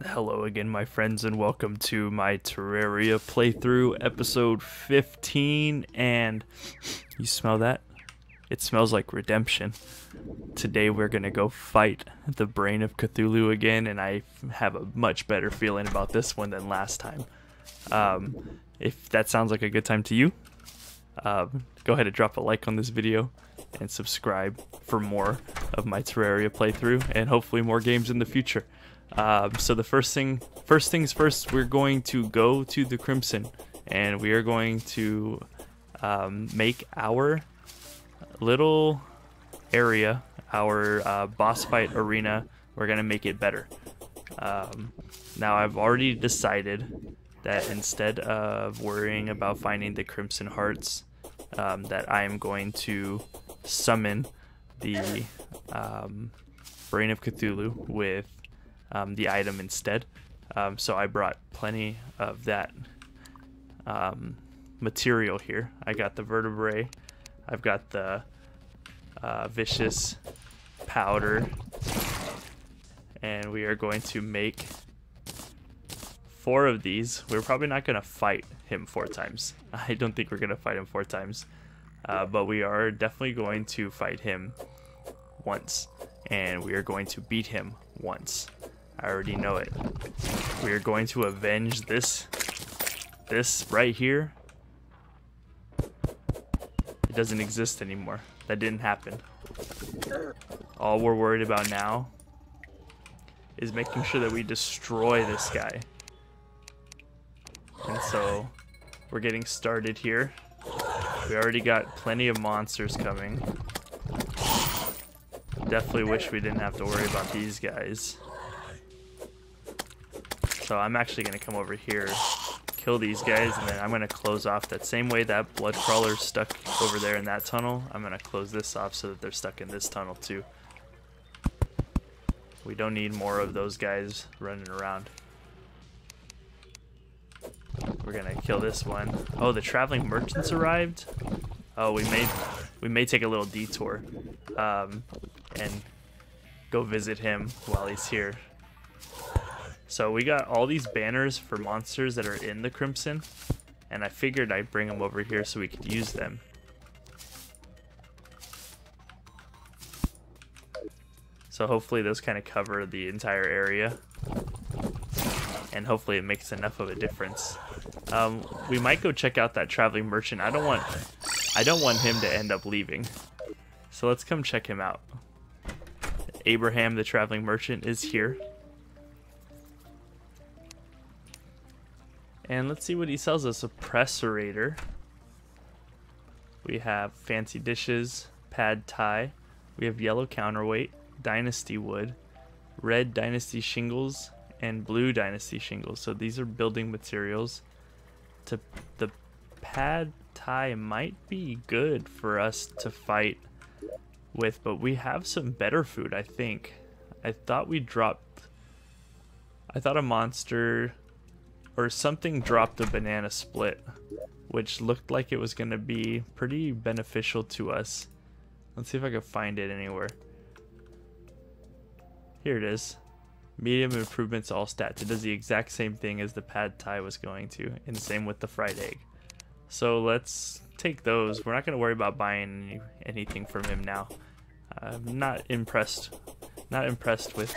Hello again, my friends, and welcome to my Terraria playthrough, episode 15, and you smell that? It smells like redemption. Today we're gonna go fight the Brain of Cthulhu again, and I have a much better feeling about this one than last time. If that sounds like a good time to you, go ahead and drop a like on this video and subscribe for more of my Terraria playthrough, and hopefully more games in the future. So the first things first, we're going to go to the Crimson, and we are going to make our little area, our boss fight arena. We're gonna make it better. Now I've already decided that instead of worrying about finding the Crimson Hearts, that I am going to summon the Brain of Cthulhu with the item instead. So I brought plenty of that material here. I got the vertebrae, I've got the vicious powder, and we are going to make 4 of these. We're probably not going to fight him 4 times. I don't think we're going to fight him 4 times, but we are definitely going to fight him once, and we are going to beat him once. I already know it. We are going to avenge this right here. It doesn't exist anymore. That didn't happen. All we're worried about now is making sure that we destroy this guy. And so we're getting started here. We already got plenty of monsters coming. Definitely wish we didn't have to worry about these guys. So I'm actually going to come over here, kill these guys, and then I'm going to close off that same way that blood crawler's stuck over there in that tunnel. I'm going to close this off so that they're stuck in this tunnel too. We don't need more of those guys running around. We're going to kill this one. Oh, the traveling merchants arrived? Oh, we may take a little detour and go visit him while he's here. So we got all these banners for monsters that are in the Crimson, and I figured I'd bring them over here so we could use them. So hopefully those kind of cover the entire area, and hopefully it makes enough of a difference. We might go check out that traveling merchant. I don't want him to end up leaving, so let's come check him out. Abraham the traveling merchant is here. And let's see what he sells us. A pressurator. We have fancy dishes, pad thai. We have yellow counterweight, dynasty wood, red dynasty shingles, and blue dynasty shingles. So these are building materials. The pad thai might be good for us to fight with, but we have some better food, I think. I thought a monster or something dropped a banana split, which looked like it was going to be pretty beneficial to us. Let's see if I can find it anywhere. Here it is. Medium improvements all stats. It does the exact same thing as the pad thai was going to, and same with the fried egg. So let's take those. We're not going to worry about buying anything from him now. I'm not impressed with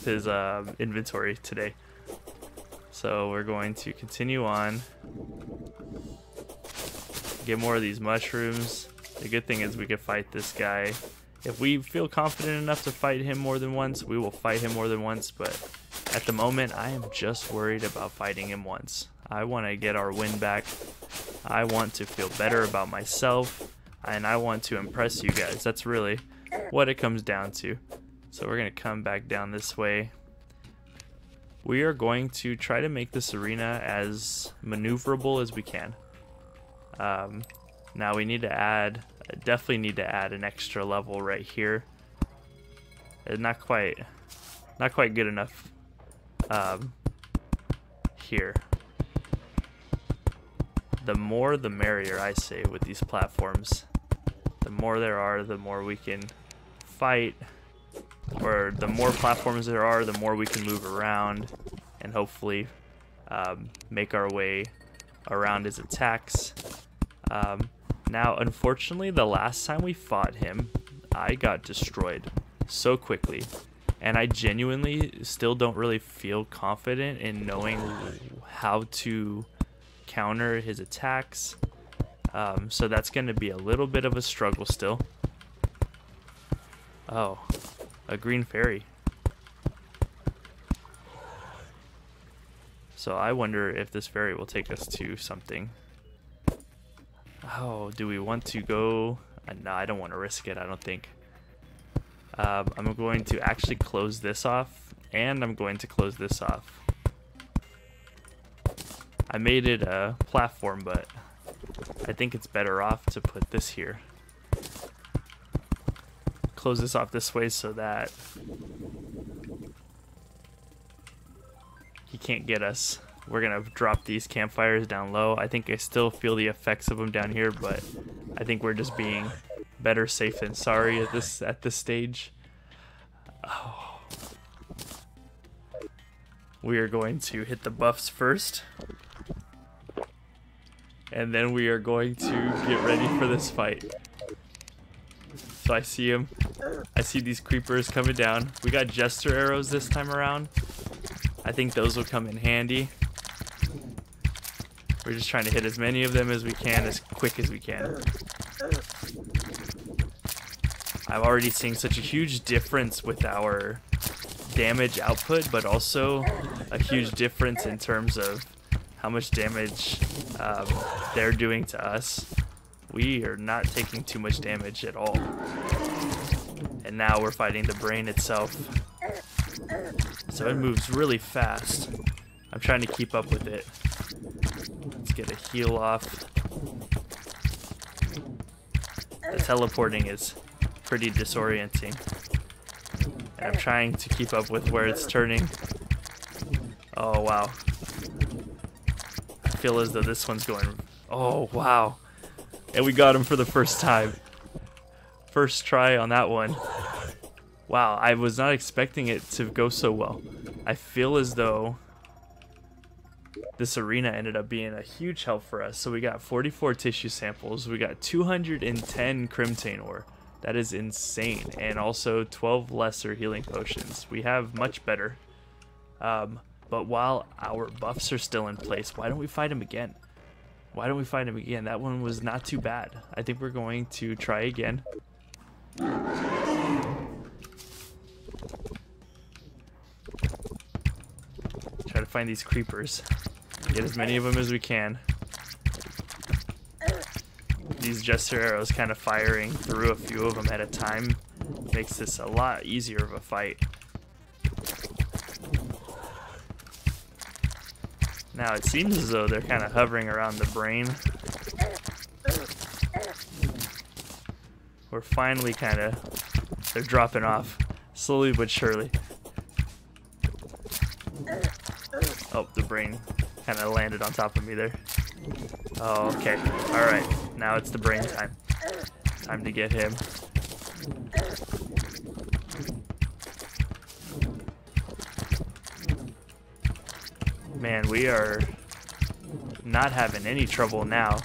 his inventory today. So we're going to continue on, get more of these mushrooms. The good thing is we can fight this guy. If we feel confident enough to fight him more than once, we will fight him more than once, but at the moment I am just worried about fighting him once. I want to get our win back. I want to feel better about myself, and I want to impress you guys. That's really what it comes down to. So we're going to come back down this way. We are going to try to make this arena as maneuverable as we can. Now we need to definitely need to add an extra level right here. Not quite good enough here. The more the merrier, I say, with these platforms. The more there are, the more we can fight or the more platforms there are, the more we can move around and hopefully make our way around his attacks. Now, unfortunately, the last time we fought him, I got destroyed so quickly, and I genuinely still don't really feel confident in knowing how to counter his attacks. So that's going to be a little bit of a struggle still. Oh, a green fairy. So I wonder if this fairy will take us to something. Oh, do we want to go? No, I don't want to risk it, I don't think. I'm going to actually close this off, and I'm going to close this off. I made it a platform, but I think it's better off to put this here. Close this off this way so that he can't get us. We're gonna drop these campfires down low. I think I still feel the effects of them down here, but I think we're just being better safe than sorry at this stage. Oh. We are going to hit the buffs first, and then we are going to get ready for this fight. So I see him. I see these creepers coming down. We got jester arrows this time around. I think those will come in handy. We're just trying to hit as many of them as we can, as quick as we can. I'm already seeing such a huge difference with our damage output, but also a huge difference in terms of how much damage they're doing to us. We are not taking too much damage at all. And now we're fighting the brain itself. So it moves really fast. I'm trying to keep up with it. Let's get a heal off. The teleporting is pretty disorienting. And I'm trying to keep up with where it's turning. Oh, wow. I feel as though this one's going... Oh, wow. And we got him for the first time. First try on that one. Wow, I was not expecting it to go so well. I feel as though this arena ended up being a huge help for us. So we got 44 tissue samples. We got 210 crimtane ore. That is insane. And also 12 lesser healing potions. We have much better. But while our buffs are still in place, why don't we fight him again? Why don't we fight him again? That one was not too bad. I think we're going to try again. Try to find these creepers. Get as many of them as we can. These jester arrows kind of firing through a few of them at a time makes this a lot easier of a fight. Now it seems as though they're kind of hovering around the brain. We're finally they're dropping off, slowly but surely. Oh, the brain kind of landed on top of me there. Oh, okay. Alright, now it's the brain time. Time to get him. Man, we are not having any trouble now.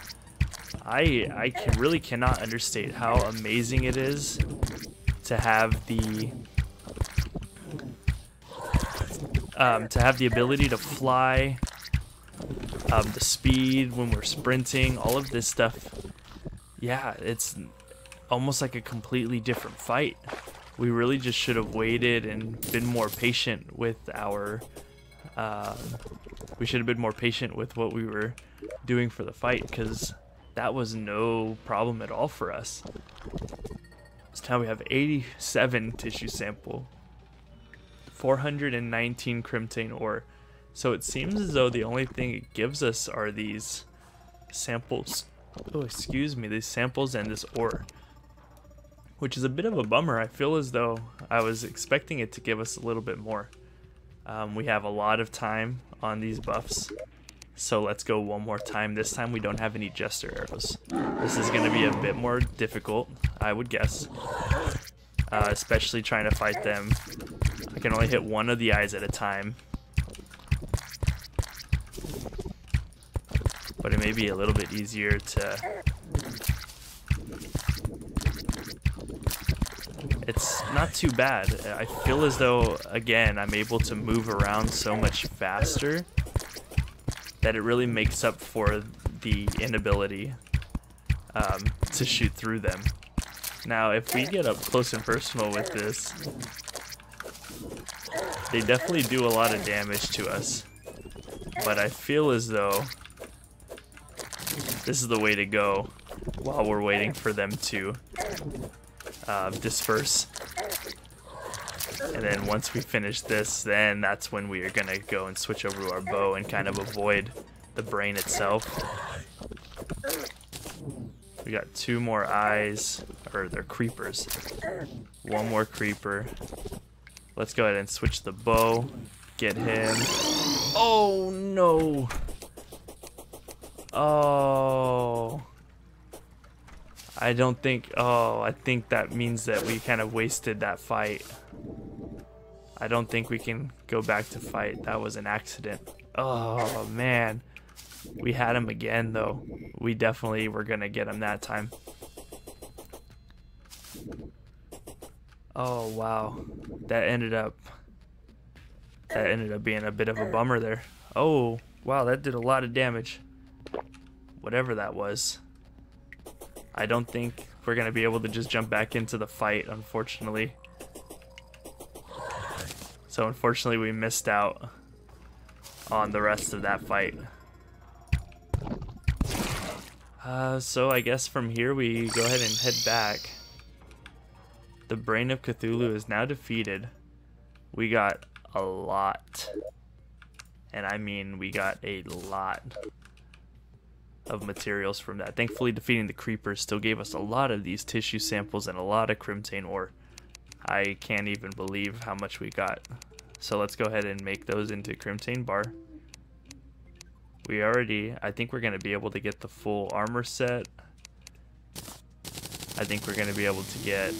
I really cannot understate how amazing it is to have the ability to fly, the speed when we're sprinting, all of this stuff. Yeah, it's almost like a completely different fight. We really just should have waited and been more patient with our we should have been more patient with what we were doing for the fight, because that was no problem at all for us. So now we have 87 tissue sample, 419 crimtane ore. So it seems as though the only thing it gives us are these samples. Oh, excuse me, these samples and this ore, which is a bit of a bummer. I feel as though I was expecting it to give us a little bit more. We have a lot of time on these buffs, so let's go one more time. This time we don't have any jester arrows. This is going to be a bit more difficult, I would guess. especially trying to fight them. I can only hit one of the eyes at a time. But it may be a little bit easier to... It's not too bad. I feel as though, again, I'm able to move around so much faster that it really makes up for the inability to shoot through them. Now, if we get up close and personal with this, they definitely do a lot of damage to us. But I feel as though this is the way to go while we're waiting for them to disperse. And then once we finish this, then that's when we are gonna go and switch over to our bow and kind of avoid the brain itself. We got 2 more eyes, or they're creepers. 1 more creeper. Let's go ahead and switch the bow. Get him. Oh no! Oh. I don't think, oh, I think that means that we kind of wasted that fight. I don't think we can go back to fight. That was an accident. Oh man. We had him again though. We definitely were gonna get him that time. Oh wow. That ended up being a bit of a bummer there. Oh wow, that did a lot of damage. Whatever that was. I don't think we're gonna be able to just jump back into the fight, unfortunately. So unfortunately we missed out on the rest of that fight. So I guess from here we go ahead and head back. The Brain of Cthulhu is now defeated. We got a lot. And I mean we got a lot of materials from that. Thankfully defeating the creepers still gave us a lot of these tissue samples and a lot of crimtane ore. I can't even believe how much we got. So let's go ahead and make those into crimtane bar. I think we're going to be able to get the full armor set. I think we're going to be able to get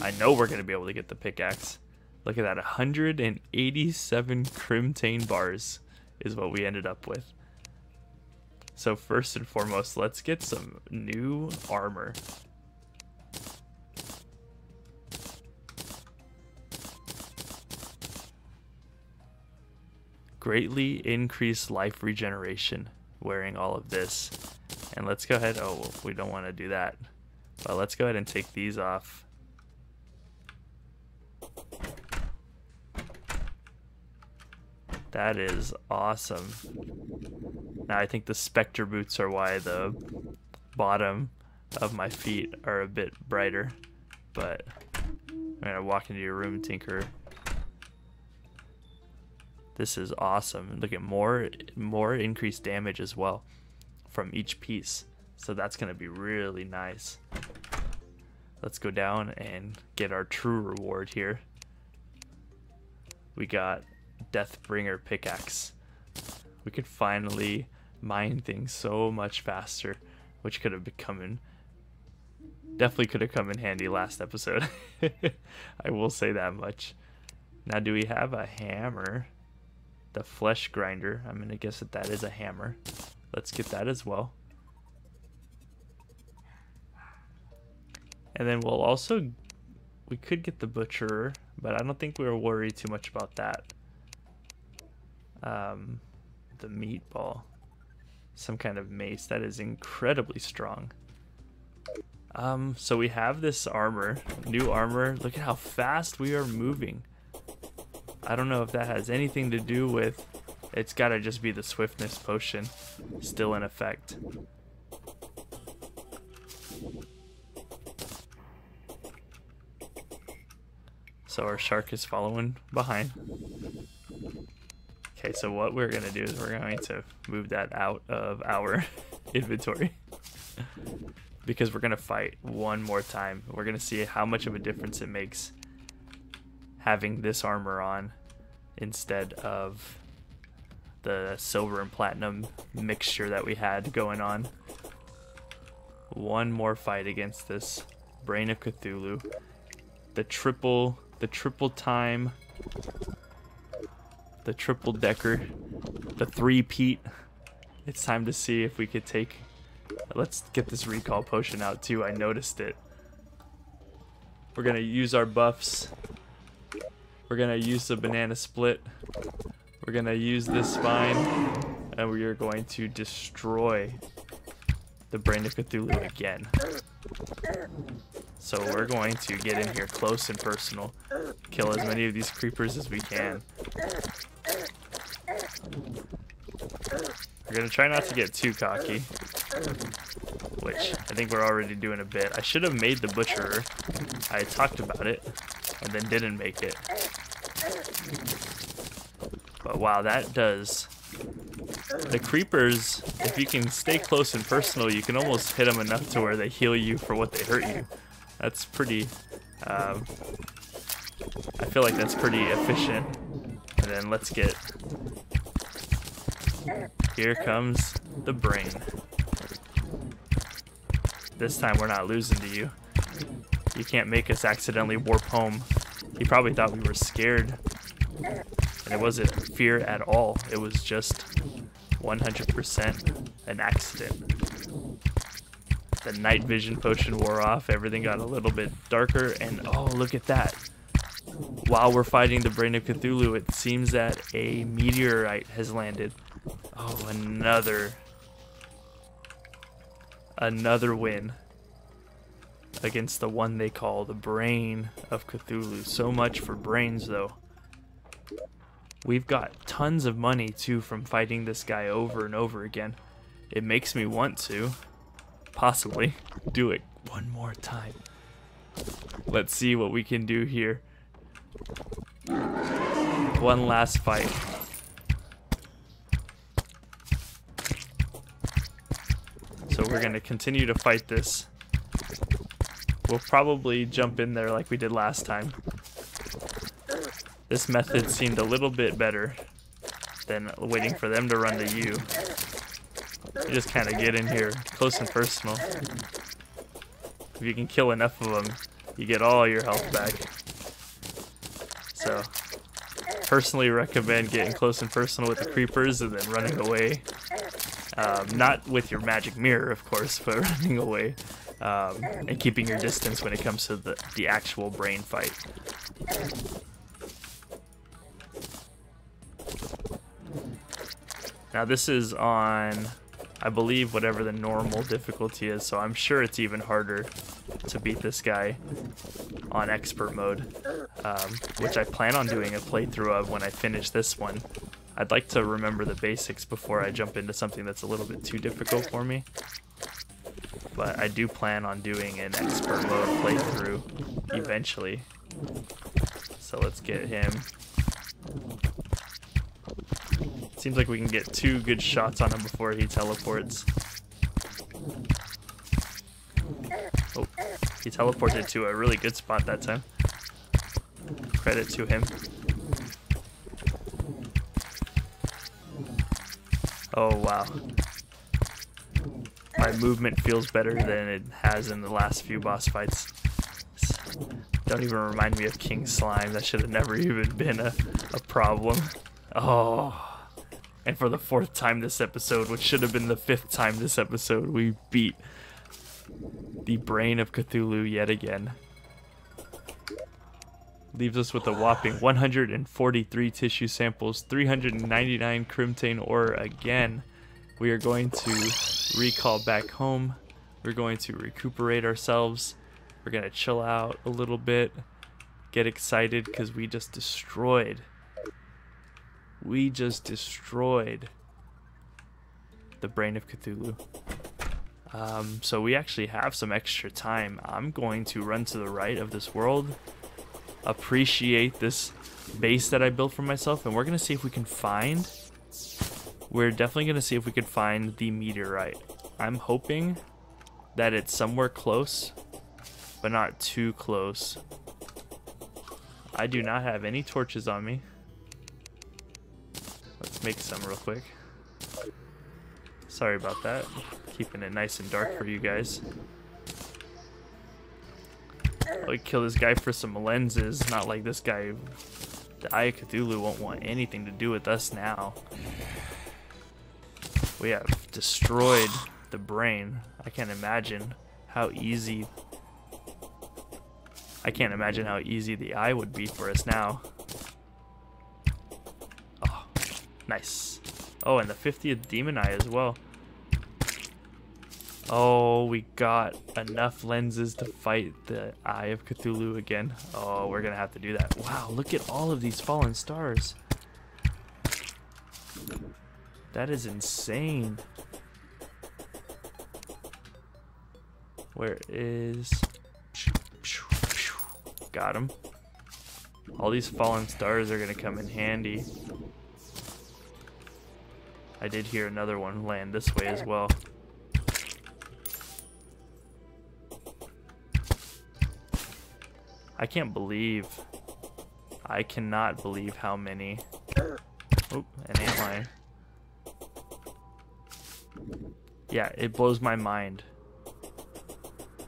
I know we're going to be able to get the pickaxe. Look at that, 187 crimtane bars is what we ended up with. So first and foremost, let's get some new armor. Greatly increased life regeneration wearing all of this. And let's go ahead, oh, we don't want to do that. But let's go ahead and take these off. That is awesome. Now I think the Spectre boots are why the bottom of my feet are a bit brighter. But I'm gonna walk into your room, Tinker. This is awesome. Look at more increased damage as well from each piece. So that's gonna be really nice. Let's go down and get our true reward here. We got Deathbringer pickaxe. We could finally mine things so much faster, which could have definitely could have come in handy last episode. I will say that much. Now, do we have a hammer? The flesh grinder. I'm gonna guess that is a hammer. Let's get that as well. And then we could get the butcherer, but I don't think we were worried too much about that. The meatball, some kind of mace that is incredibly strong. So we have this armor, new armor. Look at how fast we are moving. I don't know if that has anything to do with, it's gotta just be the swiftness potion still in effect. So our shark is following behind. Okay, so what we're gonna do is we're going to move that out of our inventory because we're gonna fight one more time. We're gonna see how much of a difference it makes having this armor on instead of the silver and platinum mixture that we had going on. One more fight against this Brain of Cthulhu. the triple time, the triple decker, the three-peat. It's time to see if we could take. Let's get this recall potion out too. I noticed it. We're gonna use our buffs. We're gonna use the banana split. We're gonna use this spine, and we are going to destroy the Brain of Cthulhu again. So we're going to get in here close and personal, kill as many of these creepers as we can. We're gonna try not to get too cocky, which I think we're already doing a bit. I should have made the butcherer. I talked about it and then didn't make it. But wow, that does. The creepers, if you can stay close and personal, you can almost hit them enough to where they heal you for what they hurt you. That's pretty, I feel like that's pretty efficient. And then let's get, here comes the brain. This time we're not losing to you. You can't make us accidentally warp home. He probably thought we were scared. And it wasn't fear at all. It was just 100% an accident. The night vision potion wore off. Everything got a little bit darker. And oh, look at that. While we're fighting the Brain of Cthulhu, it seems that a meteorite has landed. Oh, another win against the one they call the Brain of Cthulhu. So much for brains, though. We've got tons of money, too, from fighting this guy over and over again. It makes me want to, possibly, do it one more time. Let's see what we can do here. One last fight. So we're going to continue to fight this. We'll probably jump in there like we did last time. This method seemed a little bit better than waiting for them to run to you. You just kind of get in here close and personal. If you can kill enough of them, you get all your health back. So, personally recommend getting close and personal with the creepers and then running away. Not with your magic mirror, of course, but running away. And keeping your distance when it comes to the actual brain fight. Now this is on, I believe, whatever the normal difficulty is, so I'm sure it's even harder to beat this guy on expert mode, which I plan on doing a playthrough of when I finish this one. I'd like to remember the basics before I jump into something that's a little bit too difficult for me. But I do plan on doing an expert mode playthrough eventually. So let's get him. Seems like we can get 2 good shots on him before he teleports. Oh, he teleported to a really good spot that time. Credit to him. Oh wow. My movement feels better than it has in the last few boss fights. Don't even remind me of King Slime. That should have never even been a problem. Oh. And for the 4th time this episode, which should have been the 5th time this episode, we beat the Brain of Cthulhu yet again. Leaves us with a whopping 143 tissue samples, 399 Crimtane ore again. We are going to recall back home. We're going to recuperate ourselves. We're going to chill out a little bit. Get excited because we just destroyed the Brain of Cthulhu. So we actually have some extra time. I'm going to run to the right of this world, appreciate this base that I built for myself, and we're going to see if we can find... We're definitely going to see if we can find the meteorite. I'm hoping that it's somewhere close, but not too close. I do not have any torches on me. Let's make some real quick. Sorry about that. Keeping it nice and dark for you guys. We kill this guy for some lenses. Not like this guy. The Eye of Cthulhu won't want anything to do with us now. We have destroyed the brain. I can't imagine how easy. I can't imagine how easy the eye would be for us now. Oh, nice. Oh, and the 50th demon eye as well. Oh, we got enough lenses to fight the Eye of Cthulhu again. Oh, we're gonna have to do that. Wow, look at all of these fallen stars. That is insane. Where is... Got him. All these fallen stars are gonna come in handy. I did hear another one land this way as well. I cannot believe how many. Oh, an antlion. Yeah, it blows my mind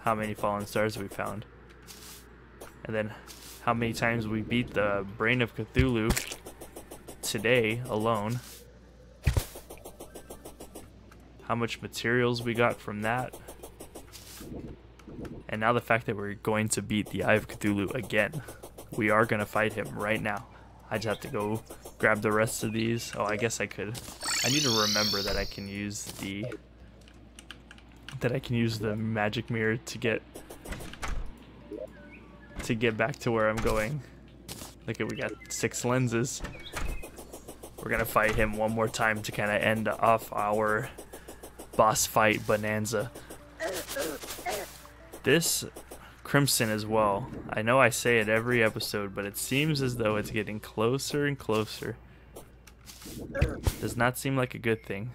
how many fallen stars we found. And then how many times we beat the Brain of Cthulhu today alone. How much materials we got from that. And now the fact that we're going to beat the Eye of Cthulhu again. We are going to fight him right now. I just have to go grab the rest of these. Oh, I guess I could. I need to remember that I can use the magic mirror to get back to where I'm going. Look at, we got 6 lenses. We're gonna fight him one more time to kind of end off our boss fight bonanza. This crimson as well. I know I say it every episode, but it seems as though it's getting closer and closer. Does not seem like a good thing.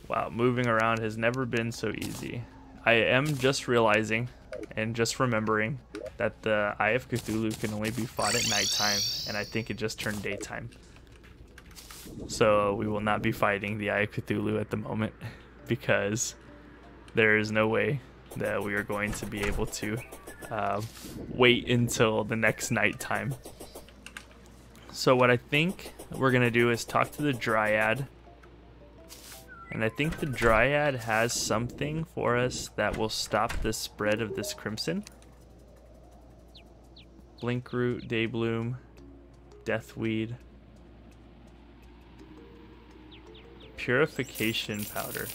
Wow, moving around has never been so easy. I am just realizing and just remembering that the Eye of Cthulhu can only be fought at nighttime, and I think it just turned daytime. So we will not be fighting the Eye of Cthulhu at the moment because there is no way that we are going to be able to wait until the next nighttime. So what I think we're gonna do is talk to the Dryad. And I think the Dryad has something for us that will stop the spread of this crimson. Blinkroot, Daybloom, Deathweed. Purification powder.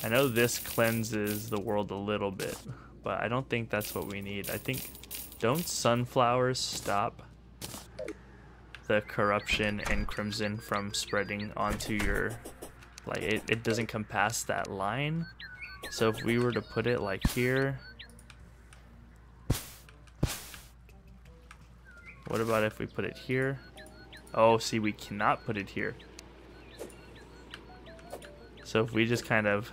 I know this cleanses the world a little bit, but I don't think that's what we need. I think, don't sunflowers stop the corruption and crimson from spreading onto your... Like, it doesn't come past that line. So if we were to put it like here. What about if we put it here? Oh, see, we cannot put it here. So if we just kind of...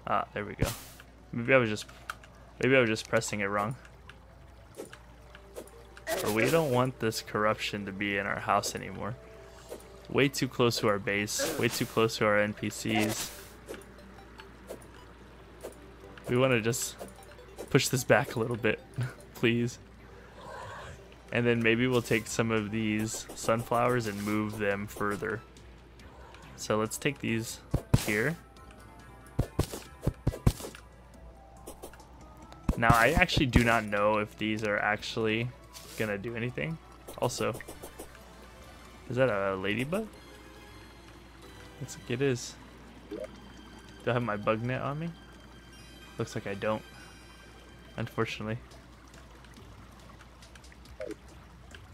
Ah, there we go. Maybe I was just pressing it wrong. But we don't want this corruption to be in our house anymore. Way too close to our base. Way too close to our NPCs. We want to just push this back a little bit, please. And then maybe we'll take some of these sunflowers and move them further. So let's take these here. Now I actually do not know if these are actually gonna do anything. Also, is that a ladybug? Looks like it is. Do I have my bug net on me? Looks like I don't, unfortunately.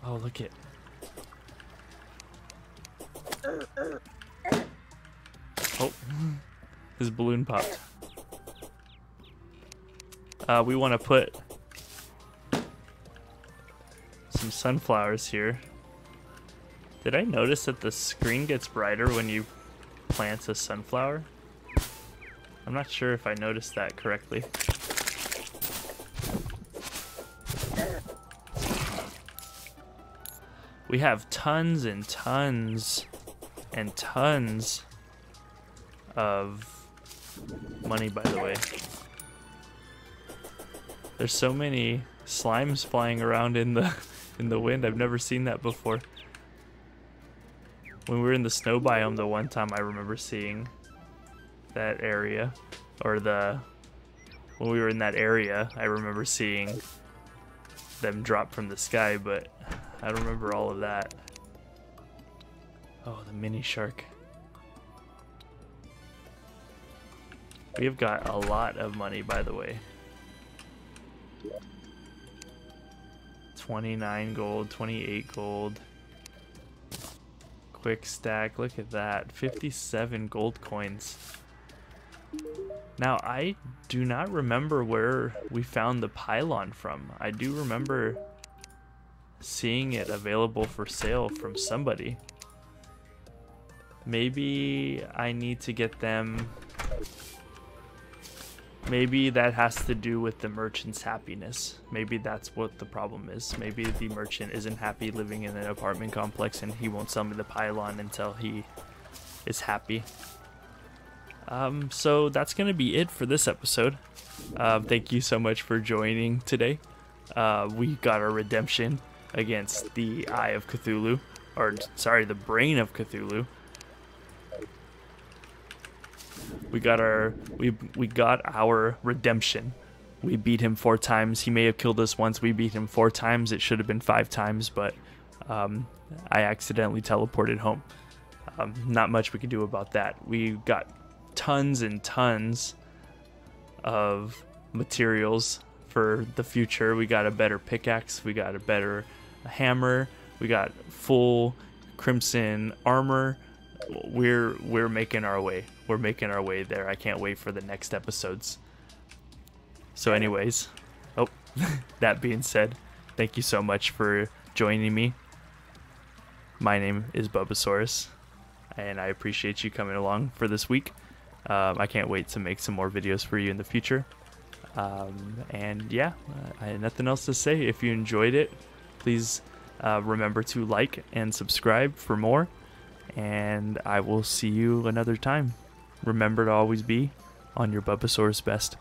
Oh, look it. Oh, his balloon popped. We want to put some sunflowers here. Did I notice that the screen gets brighter when you plant a sunflower? I'm not sure if I noticed that correctly. We have tons and tons and tons of money, by the way. There's so many slimes flying around in the wind. I've never seen that before. When we were in the snow biome the one time, I remember seeing that area, or when we were in that area, I remember seeing them drop from the sky, but I don't remember all of that. Oh, the mini shark. We've got a lot of money, by the way. 29 gold, 28 gold. Quick stack, look at that. 57 gold coins. Now, I do not remember where we found the pylon from. I do remember seeing it available for sale from somebody. Maybe I need to get them. Maybe that has to do with the merchant's happiness. Maybe that's what the problem is. Maybe the merchant isn't happy living in an apartment complex and he won't sell me the pylon until he is happy. So that's going to be it for this episode. Thank you so much for joining today. We got our redemption against the Eye of Cthulhu. Or, sorry, the Brain of Cthulhu. We got our redemption. We beat him 4 times. He may have killed us once. We beat him 4 times. It should have been 5 times, but I accidentally teleported home. Not much we can do about that. We got tons and tons of materials for the future. We got a better pickaxe. We got a better hammer. We got full crimson armor. We're making our way. We're making our way there. I can't wait for the next episodes. So anyways, that being said, thank you so much for joining me. My name is Bubasaurus, and I appreciate you coming along for this week. I can't wait to make some more videos for you in the future. And yeah, I had nothing else to say. If you enjoyed it, please remember to like and subscribe for more. And I will see you another time. Remember to always be on your Bubasaurus best.